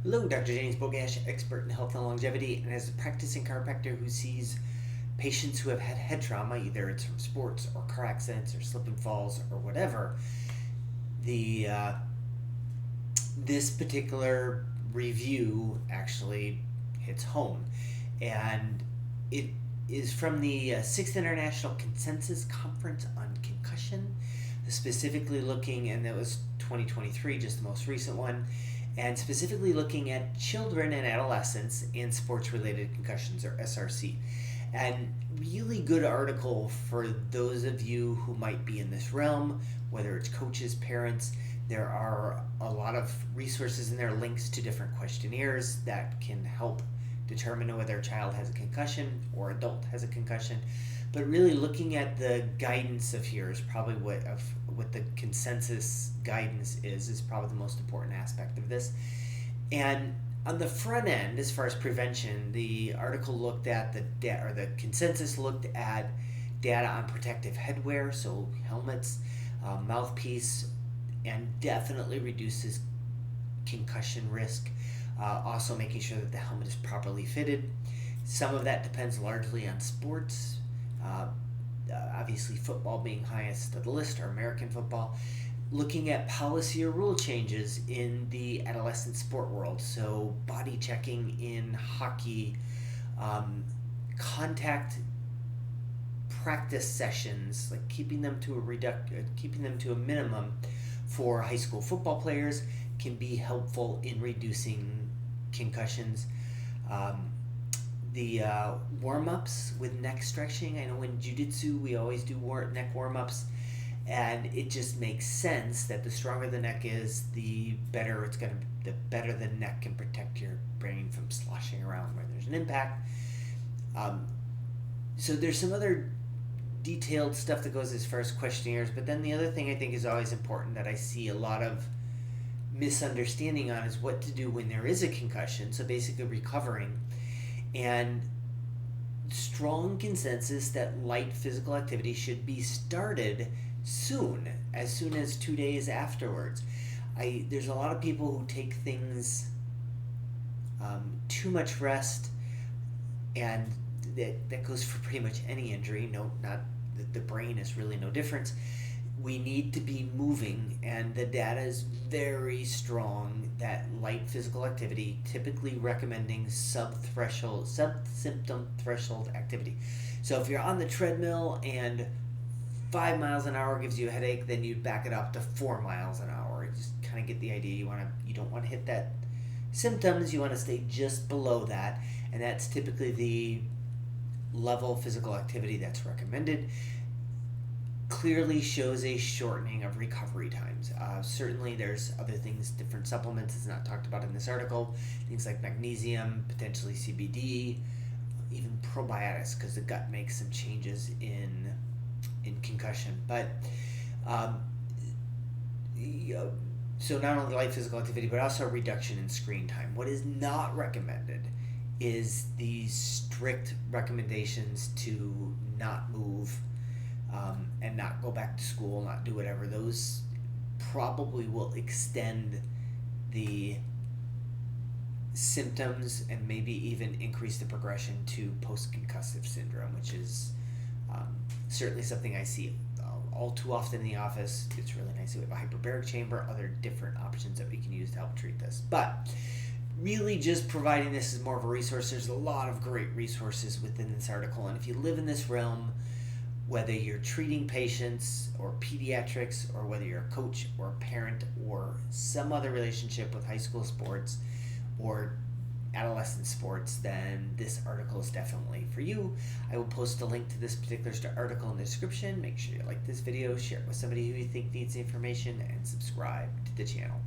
Hello, Dr. James Bogash, expert in health and longevity, and as a practicing chiropractor who sees patients who have had head trauma, either it's from sports or car accidents or slip and falls or whatever, the this particular review actually hits home, and it is from the Sixth International Consensus Conference on Concussion, specifically looking, and that was 2023, just the most recent one, and specifically looking at children and adolescents and sports-related concussions, or SRC. And really good article for those of you who might be in this realm, whether it's coaches, parents. There are a lot of resources in there, links to different questionnaires that can help determine whether a child has a concussion or adult has a concussion. But really looking at the guidance of here is probably what the consensus guidance is probably the most important aspect of this. And on the front end, as far as prevention, the article looked at the consensus looked at data on protective headwear, so helmets, mouthpiece, and definitely reduces concussion risk. Also making sure that the helmet is properly fitted. Some of that depends largely on sports. Obviously, football being highest of the list, or American football. Looking at policy or rule changes in the adolescent sport world, so body checking in hockey, contact practice sessions, like keeping them to a minimum for high school football players can be helpful in reducing concussions. The warm-ups with neck stretching. I know in jiu-jitsu we always do neck warm-ups, and it just makes sense that the stronger the neck is, the better the neck can protect your brain from sloshing around where there's an impact. So there's some other detailed stuff that goes as far as questionnaires, but then the other thing I think is always important that I see a lot of misunderstanding on is what to do when there is a concussion, so basically recovering, and strong consensus that light physical activity should be started as soon as 2 days afterwards. There's a lot of people who take things too much rest, and that goes for pretty much any injury. No, not the brain is really no difference. We need to be moving, and the data is very strong that light physical activity, typically recommending sub-symptom threshold activity. So if you're on the treadmill and 5 miles an hour gives you a headache, then you back it up to 4 miles an hour. Just kind of get the idea. You don't want to hit that symptoms. You want to stay just below that, and that's typically the level of physical activity that's recommended. Clearly shows a shortening of recovery times. Certainly there's other things, different supplements, it's not talked about in this article, things like magnesium, potentially CBD, even probiotics, because the gut makes some changes in concussion. But so not only light physical activity, but also a reduction in screen time. What is not recommended is these strict recommendations to not move, and not go back to school, not do whatever. Those probably will extend the symptoms and maybe even increase the progression to post-concussive syndrome, which is certainly something I see all too often in the office. It's really nice that we have a hyperbaric chamber, other different options that we can use to help treat this. But really just providing this as more of a resource. There's a lot of great resources within this article, and if you live in this realm, whether you're treating patients or pediatrics, or whether you're a coach or a parent or some other relationship with high school sports or adolescent sports, then this article is definitely for you. I will post a link to this particular article in the description. Make sure you like this video, share it with somebody who you think needs the information, and subscribe to the channel.